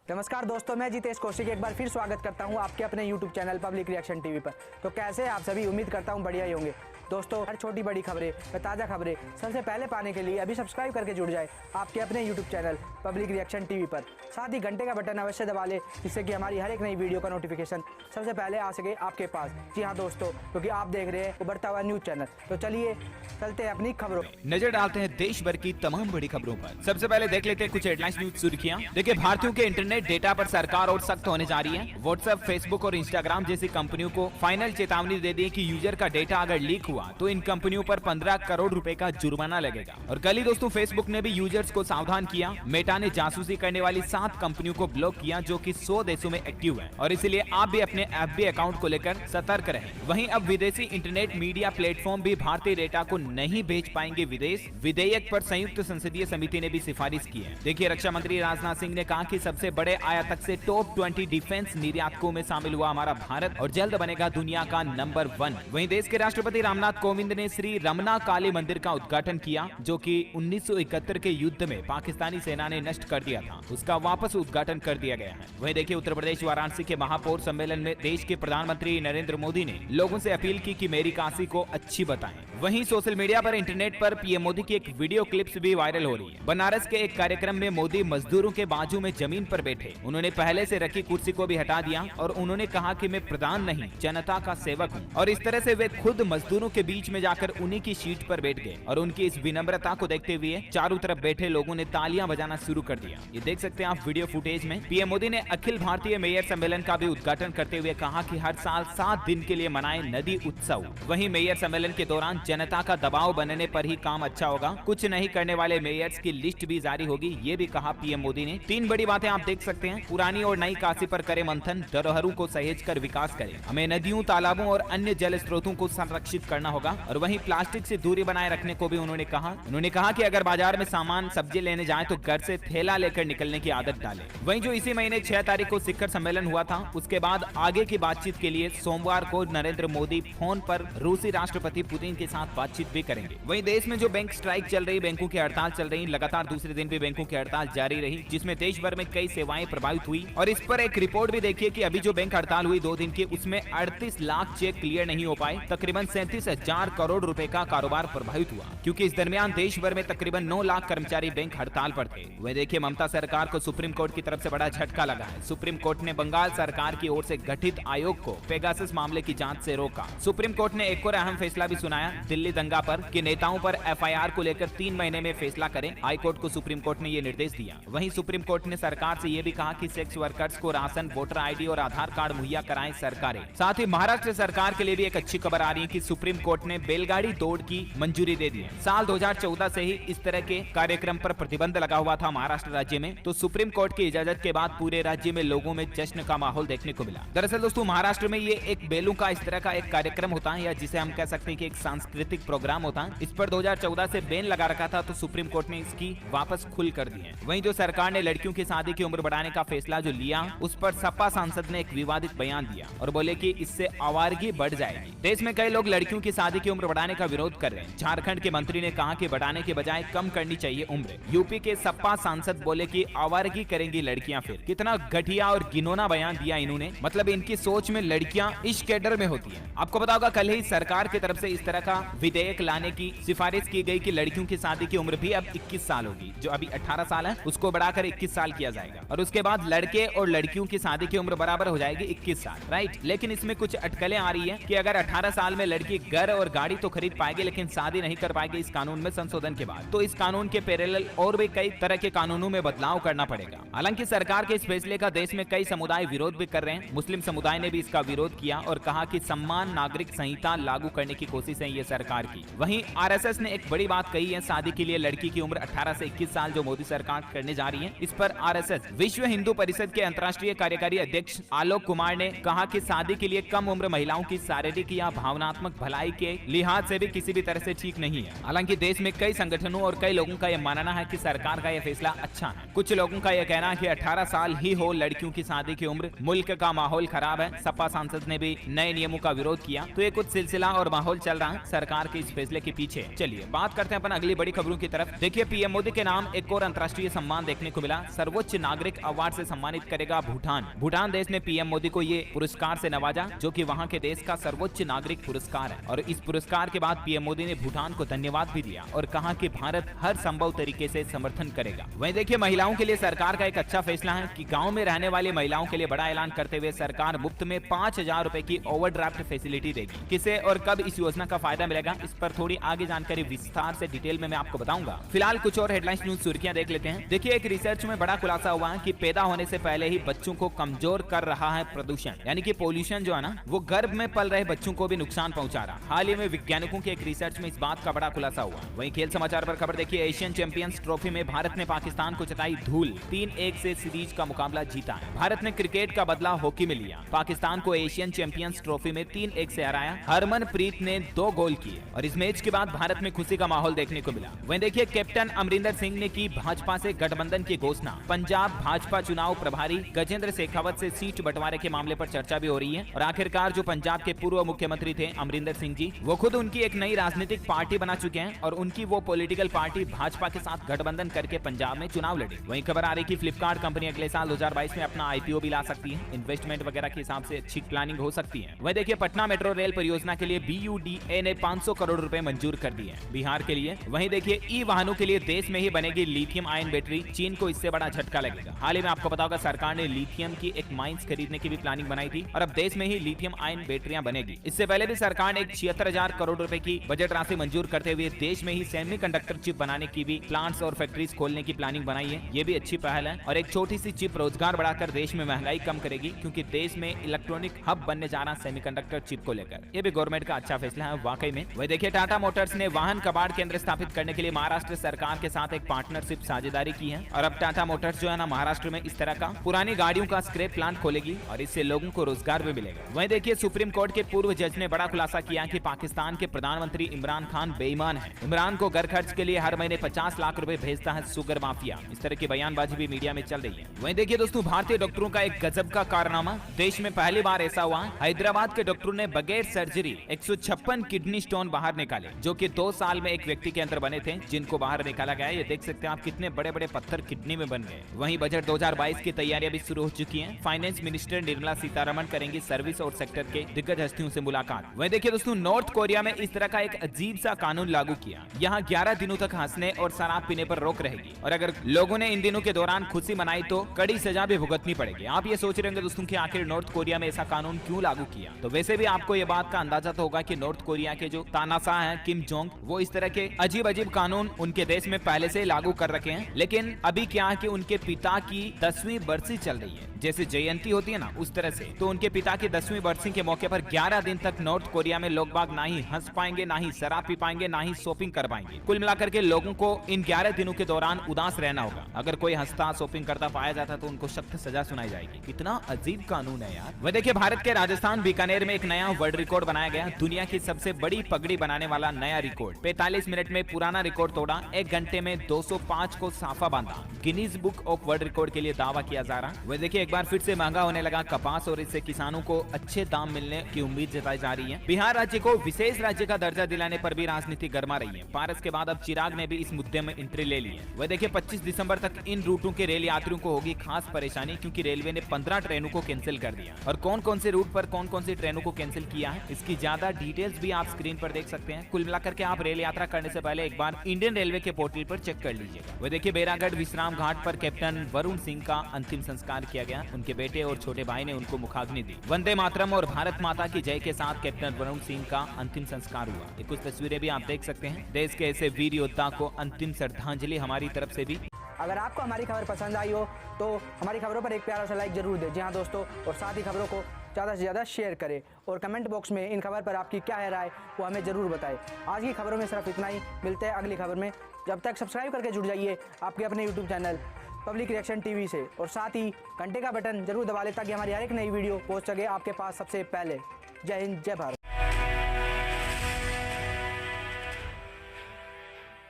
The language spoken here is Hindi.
नमस्कार दोस्तों, मैं जितेश कौशिक एक बार फिर स्वागत करता हूं आपके अपने YouTube channel public reaction TV पर। तो कैसे हैं आप सभी? उम्मीद करता हूं बढ़िया ही होंगे। दोस्तों, हर छोटी बड़ी खबरें व ताज़ा खबरें सबसे पहले पाने के लिए अभी सब्सक्राइब करके जुड़ जाए आपके अपने YouTube channel public reaction TV पर। साथ ही घंटे का बटन अवश्य दबा लें, जिससे कि हमारी हर एक नई वीडियो का नोटिफिकेशन सबसे पहले आ सके आपके पास। जी हाँ दोस्तों, क्योंकि आप देख रहे हैं उभरता हुआ न्यूज चैनल। तो चलिए चलते हैं अपनी खबरों, नजर डालते हैं देश भर की तमाम बड़ी खबरों पर। सबसे पहले देख लेते हैं कुछ हेडलाइंस न्यूज सुर्खियां। देखिए, भारतीयों के इंटरनेट डेटा पर सरकार और सख्त होने जा रही है। व्हाट्सएप, फेसबुक और इंस्टाग्राम जैसी कंपनियों को फाइनल चेतावनी दे दी कि यूजर का डेटा अगर लीक हुआ तो इन कंपनियों पर 15 करोड़ रुपए का जुर्माना लगेगा। और कल ही दोस्तों फेसबुक ने भी यूजर्स को सावधान किया। मेटा ने जासूसी करने वाली 7 कंपनियों को ब्लॉक किया जो कि 100 देशों में एक्टिव है, और इसलिए आप भी अपने एफबी अकाउंट को लेकर सतर्क रहें। वहीं अब विदेशी इंटरनेट मीडिया प्लेटफॉर्म भी भारतीय डेटा को नहीं भेज पाएंगे विदेश। विधेयक पर संयुक्त संसदीय समिति ने भी सिफारिश की है। देखिए, रक्षा मंत्री राजनाथ सिंह ने कहा कि सबसे बड़े आयातक से टॉप 20 डिफेंस निर्यातकों में शामिल हुआ हमारा भारत और जल्द बनेगा दुनिया का नंबर 1। वहीं देश के राष्ट्रपति रामनाथ कोविंद ने श्री रमना काली मंदिर का उद्घाटन किया, जो कि 1971 के युद्ध में पाकिस्तानी सेना ने नष्ट कर दिया था। उसका वापस उद्घाटन कर दिया गया है। वहीं देखिए, उत्तर प्रदेश वाराणसी के महापौर सम्मेलन में देश के प्रधानमंत्री नरेंद्र मोदी ने लोगों से अपील की कि मेरी काशी को अच्छी बताएं। वहीं सोशल मीडिया पर इंटरनेट पर पीएम मोदी की एक वीडियो क्लिप्स भी वायरल हो रही है। बनारस के एक कार्यक्रम में मोदी मजदूरों के बाजू में जमीन पर बैठे। उन्होंने पहले से रखी कुर्सी को भी हटा दिया और उन्होंने कहा कि मैं प्रधान नहीं, जनता का सेवक हूं। और इस तरह से वे खुद मजदूरों के बीच में जाकर उन्हीं की सीट पर बैठ गए। और उनकी इस विनम्रता को देखते हुए चारों तरफ बैठे लोगों ने तालियां बजाना शुरू कर दिया। ये देख सकते हैं आप वीडियो फुटेज में। पीएम मोदी ने अखिल भारतीय मेयर सम्मेलन का भी उद्घाटन करते हुए कहा कि हर साल 7 दिन के लिए मनाएं नदी उत्सव। वहीं मेयर सम्मेलन के दौरान जनता का दबाव बनने पर ही काम अच्छा होगा। कुछ नहीं करने वाले मेयर्स की लिस्ट भी जारी होगी, ये भी कहा पीएम मोदी ने। 3 बड़ी बातें आप देख सकते हैं। पुरानी और नई काशी पर करें मंथन, धरोहरों को सहेज कर विकास करें। हमें नदियों, तालाबों और अन्य जल स्रोतों को संरक्षित करना होगा। और वहीं प्लास्टिक से दूरी बनाए रखने को भी उन्होंने कहा कि अगर बाजार में सामान सब्जी लेने जाए तो घर से थैला लेकर निकलने की आदत डालें। वहीं जो इसी महीने 6 तारीख को शिखर सम्मेलन हुआ था, उसके बाद आगे की बातचीत के लिए सोमवार को नरेंद्र मोदी फोन पर रूसी राष्ट्रपति पुतिन के साथ बातचीत भी करेंगे। वहीं देश में जो बैंक स्ट्राइक चल रही, बैंकों की हड़ताल चल रही, लगातार दूसरे दिन भी बैंकों की हड़ताल जारी रही, जिसमें देश भर में कई सेवाएं प्रभावित हुई। और इस पर एक रिपोर्ट भी देखिए कि अभी जो बैंक हड़ताल हुई 2 दिन की, उसमें 38 लाख चेक क्लियर नहीं हो पाए। तकरीबन 37,000 करोड़ रुपए का कारोबार प्रभावित हुआ, क्योंकि इस दरमियान देश भर में तकरीबन 9 लाख कर्मचारी बैंक हड़ताल पर थे। वह देखिए, ममता सरकार को सुप्रीम कोर्ट की तरफ से बड़ा झटका लगा है। सुप्रीम कोर्ट ने बंगाल सरकार की ओर से गठित आयोग को पेगासस मामले की जांच से रोका। सुप्रीम कोर्ट ने एक और अहम फैसला भी सुनाया दिल्ली दंगा पर कि नेताओं पर एफआईआर को लेकर 3 महीने में फैसला करें। हाई कोर्ट को सुप्रीम कोर्ट ने ये निर्देश दिया। वहीं सुप्रीम कोर्ट ने सरकार से ये भी कहा कि सेक्स वर्कर्स को राशन, वोटर आईडी और आधार कार्ड मुहैया कराएं सरकारें। साथ ही महाराष्ट्र सरकार के लिए भी एक अच्छी खबर आ रही है कि सुप्रीम कोर्ट ने बैलगाड़ी दौड़ की मंजूरी दे दी है। साल 2014 से ही इस तरह के कार्यक्रम पर प्रतिबंध लगा हुआ था महाराष्ट्र राज्य में, तो सुप्रीम कोर्ट की इजाजत के बाद पूरे राज्य में लोगों में जश्न का माहौल देखने को मिला। दरअसल दोस्तों, महाराष्ट्र में ये एक बैलों का इस तरह का एक कार्यक्रम होता है, या जिसे हम कह सकते हैं कि एक सांस्कृतिक प्रोग्राम होता है। इस पर 2014 से बैन लगा रखा था, तो सुप्रीम कोर्ट ने इसकी वापस खुल कर दी है। वहीं जो सरकार ने लड़कियों की शादी की उम्र बढ़ाने का फैसला जो लिया, उस पर सपा सांसद ने एक विवादित बयान दिया और बोले कि इससे आवारगी बढ़ जाएगी। देश में कई लोग लड़कियों की शादी की उम्र बढ़ाने का विरोध कर रहे हैं। झारखंड के मंत्री ने कहा कि बढ़ाने के बजाय कम करनी चाहिए उम्र। यूपी के सपा सांसद बोले कि आवारगी करेंगी लड़कियां। फिर कितना घटिया और घिनौना बयान दिया इन्होंने। मतलब इनकी सोच में लड़कियां इस कैडर में होती हैं। आपको पता होगा, कल ही सरकार की तरफ से इस तरह का विधेयक लाने की सिफारिश की गई कि लड़कियों की शादी की उम्र भी अब 21 साल होगी। जो अभी 18 साल है उसको बढ़ाकर 21 साल किया जाएगा, और उसके बाद लड़के और लड़कियों की शादी की उम्र बराबर हो जाएगी 21 साल, राइट। लेकिन इसमें कुछ अटकलें आ रही है कि अगर 18 साल में लड़की घर और गाड़ी तो खरीद पाएगी, लेकिन शादी नहीं कर पाएगी इस कानून में संशोधन के बाद। तो इस कानून के पैरेलल और भी कई तरह के कानूनों में बदलाव करना पड़ेगा। हालांकि सरकार के इस फैसले का देश में कई समुदाय विरोध भी कर रहे हैं। मुस्लिम समुदाय ने भी इसका विरोध किया और कहा कि समान नागरिक संहिता लागू करने की कोशिश है ये सरकार की। वहीं आरएसएस ने एक बड़ी बात कही है, शादी के लिए लड़की की उम्र 18 से 21 साल जो मोदी सरकार करने जा रही है। इस पर आरएसएस विश्व हिंदू परिषद के अंतर्राष्ट्रीय कार्यकारी अध्यक्ष आलोक कुमार ने कहा कि शादी के लिए कम उम्र महिलाओं की शारीरिक या भावनात्मक भलाई पढ़ाई के लिहाज से भी किसी भी तरह से ठीक नहीं है। हालांकि देश में कई संगठनों और कई लोगों का यह मानना है कि सरकार का यह फैसला अच्छा है। कुछ लोगों का यह कहना है कि 18 साल ही हो लड़कियों की शादी की उम्र, मुल्क का माहौल खराब है। सपा सांसद ने भी नए नियमों का विरोध किया। तो ये कुछ सिलसिला और माहौल चल रहा है सरकार के इस फैसले के पीछे। चलिए बात करते हैं अपन अगली बड़ी खबरों की तरफ। देखिए, पीएम मोदी के नाम एक और अंतर्राष्ट्रीय सम्मान देखने को मिला। सर्वोच्च नागरिक अवार्ड से सम्मानित करेगा भूटान। भूटान देश ने पीएम मोदी को ये पुरस्कार से नवाजा, जो कि वहां के देश का सर्वोच्च नागरिक पुरस्कार है। और इस पुरस्कार के बाद पीएम मोदी ने भूटान को धन्यवाद भी दिया और कहा कि भारत हर संभव तरीके से समर्थन करेगा। वहीं देखिए, महिलाओं के लिए सरकार का एक अच्छा फैसला है कि गाँव में रहने वाली महिलाओं के लिए बड़ा ऐलान करते हुए सरकार मुफ्त में 5,000 रुपए की ओवरड्राफ्ट फैसिलिटी देगी। किसे और कब इस योजना का फायदा मिलेगा, इस पर थोड़ी आगे जानकारी विस्तार से डिटेल में मैं आपको बताऊंगा। फिलहाल कुछ और हेडलाइंस न्यूज सुर्खियां देख लेते हैं। देखिए, एक रिसर्च में बड़ा खुलासा हुआ है कि पैदा होने से पहले ही बच्चों को कमजोर कर रहा है प्रदूषण, यानी कि पोल्यूशन जो है ना, वो गर्भ में पल रहे बच्चों को भी नुकसान पहुंचा रहा। हाल ही में वैज्ञानिकों के एक रिसर्च में इस बात का बड़ा खुलासा हुआ। वहीं खेल समाचार पर खबर देखिए, एशियन चैंपियंस ट्रॉफी में भारत ने पाकिस्तान को चटाई धूल, 3-1 से सीरीज का मुकाबला जीता है। भारत ने क्रिकेट का बदला हॉकी में लिया, पाकिस्तान को एशियन चैंपियंस ट्रॉफी में 3-1 से हराया। हरमनप्रीत ने 2 गोल किए और इस मैच के बाद भारत में खुशी का माहौल देखने को मिला। वहीं देखिए, कैप्टन अमरिंदर सिंह ने की भाजपा से गठबंधन की घोषणा। पंजाब भाजपा चुनाव प्रभारी गजेंद्र शेखावत से सीट बंटवारे के मामले पर चर्चा भी हो रही है। और आखिरकार जो पंजाब के पूर्व मुख्यमंत्री थे अमरिंदर सिंह जी, वो खुद उनकी एक नई राजनीतिक पार्टी बना चुके हैं और उनकी वो पॉलिटिकल पार्टी भाजपा के साथ गठबंधन करके पंजाब में चुनाव लड़ी। वहीं खबर आ रही कि फ्लिपकार्ट कंपनी अगले साल 2022 में अपना IPO भी ला सकती है। इन्वेस्टमेंट वगैरह के हिसाब से अच्छी प्लानिंग हो सकती है। वहीं देखिए, पटना मेट्रो रेल परियोजना के लिए BUDA ने 500 करोड़ रुपए मंजूर कर दिए बिहार के लिए। वहीं देखिए, ई वाहनों के लिए देश में ही बनेगी लिथियम आयन बैटरी, चीन को इससे बड़ा झटका लगेगा। हाल ही में आपको पता होगा सरकार ने लिथियम की एक माइंस खरीदने की भी प्लानिंग बनाई थी और अब देश में ही लिथियम आयन बैटरियां बनेगी। इससे पहले भी सरकार ने एक 76,000 करोड़ रुपए की बजट राशि मंजूर करते हुए देश में ही सेमीकंडक्टर चिप बनाने की भी प्लांट्स और फैक्ट्रीज खोलने की प्लानिंग बनाई है। ये भी अच्छी पहल है और एक छोटी सी चिप रोजगार बढ़ाकर देश में महंगाई कम करेगी, क्योंकि देश में इलेक्ट्रॉनिक हब बनने जा रहा सेमीकंडक्टर चिप को लेकर। ये भी गवर्नमेंट का अच्छा फैसला है वाकई में। वही देखिए, टाटा मोटर्स ने वाहन कबाड़ केंद्र स्थापित करने के लिए महाराष्ट्र सरकार के साथ एक पार्टनरशिप साझेदारी की है और अब टाटा मोटर्स जो है ना, महाराष्ट्र में इस तरह का पुरानी गाड़ियों का स्क्रैप प्लांट खोलेगी और इससे लोगों को रोजगार भी मिलेगा। वहीं देखिए, सुप्रीम कोर्ट के पूर्व जज ने बड़ा खुलासा किया कि पाकिस्तान के प्रधानमंत्री इमरान खान बेईमान है। इमरान को घर खर्च के लिए हर महीने 50 लाख रुपए भेजता है शुगर माफिया। इस तरह की बयानबाजी भी मीडिया में चल रही है। वहीं देखिए दोस्तों, भारतीय डॉक्टरों का एक गजब का कारनामा। देश में पहली बार ऐसा हुआ, हैदराबाद के डॉक्टरों ने बगैर सर्जरी 156 किडनी स्टोन बाहर निकाले, जो कि 2 साल में एक व्यक्ति के अंदर बने थे, जिनको बाहर निकाला गया। ये देख सकते हैं आप, कितने बड़े बड़े पत्थर किडनी में बन गए। वहीं बजट 2022 की तैयारियां भी शुरू हो चुकी हैं। फाइनेंस मिनिस्टर निर्मला सीतारमण करेंगी सर्विस और सेक्टर के दिग्गज हस्तियों से मुलाकात। वहीं देखिए दोस्तों, नॉर्थ कोरिया में इस तरह का एक अजीब सा कानून लागू किया। यहाँ 11 दिनों तक हंसने और शराब पीने पर रोक रहेगी और अगर लोगों ने इन दिनों के दौरान खुशी मनाई तो कड़ी सजा भी भुगतनी पड़ेगी। आप ये सोच रहे होंगे दोस्तों कि आखिर नॉर्थ कोरिया में ऐसा कानून क्यों लागू किया, तो वैसे भी आपको ये बात का अंदाजा तो होगा कि नॉर्थ कोरिया के जो तानाशाह हैं किम जोंग, वो इस तरह के अजीब अजीब कानून उनके देश में पहले से लागू कर रखे हैं। लेकिन अभी क्या है कि उनके पिता की 10वीं बरसी चल रही है, जैसे जयंती होती है ना, उस तरह से। तो उनके पिता की 10वीं बरसी के मौके पर 11 दिन तक नॉर्थ कोरिया में लोग बाग ना ही हंस पाएंगे, ना ही शराब पी पाएंगे, ना ही शॉपिंग कर पाएंगे। कुल मिलाकर के लोगों को इन 11 दिनों के दौरान उदास रहना होगा। अगर कोई हंसता शॉपिंग करता पाया जाता तो उनको सख्त सजा सुनाई जाएगी। कितना अजीब कानून है यार। वह देखिए, भारत के राजस्थान बीकानेर में एक नया वर्ल्ड रिकॉर्ड बनाया गया। दुनिया की सबसे बड़ी पगड़ी बनाने वाला नया रिकॉर्ड। 45 मिनट में पुराना रिकॉर्ड तोड़ा। 1 घंटे में 205 को साफा बांधा। Guinness book of world record के लिए दावा किया जा रहा। वह देखिए, एक बार फिर से महंगा होने लगा कपास और इससे किसानों को अच्छे दाम मिलने की उम्मीद जताई जा रही है। बिहार राज्य को विशेष राज्य का दर्जा दिलाने पर भी राजनीति गर्मा रही है। पारस के बाद अब चिराग ने भी इस मुद्दे में एंट्री ले ली है। वह देखिए, 25 दिसंबर तक इन रूटों के रेल यात्रियों को होगी खास परेशानी, क्योंकि रेलवे ने 15 ट्रेनों को कैंसिल कर दिया। और कौन कौन से रूट पर कौन कौन सी ट्रेनों को कैंसिल किया है, इसकी ज्यादा डिटेल्स भी आप स्क्रीन पर देख सकते हैं। कुल मिलाकर के आप रेल यात्रा करने से पहले एक बार इंडियन रेलवे के पोर्टल पर चेक कर लीजिएगा। वह देखिए, बैरागढ़ विश्राम घाट पर कैप्टन वरुण सिंह का अंतिम संस्कार किया गया। उनके बेटे और छोटे भाई ने उनको मुखाग्नि दी। वंदे मातरम और भारत माता की जय के साथ कैप्टन वरुण सिंह का अंतिम संस्कार हुआ। ये कुछ तस्वीरें भी आप देख सकते हैं। देश के ऐसे वीर योद्धा को अंतिम श्रद्धांजलि हमारी तरफ से भी। अगर आपको हमारी खबर पसंद आई हो तो हमारी खबरों पर एक प्यारा सा लाइक जरूर दें। जी हाँ दोस्तों, और साथ ही खबरों को ज़्यादा से ज़्यादा शेयर करें और कमेंट बॉक्स में इन खबर पर आपकी क्या है राय वो हमें ज़रूर बताएं। आज की खबरों में सिर्फ इतना ही। मिलते हैं अगली खबर में। जब तक सब्सक्राइब करके जुड़ जाइए आपके अपने YouTube channel public reaction TV से, और साथ ही घंटे का बटन जरूर दबा लें ताकि हमारी हर एक नई वीडियो पहुंच सके आपके पास सबसे पहले। जय हिंद, जय भारत।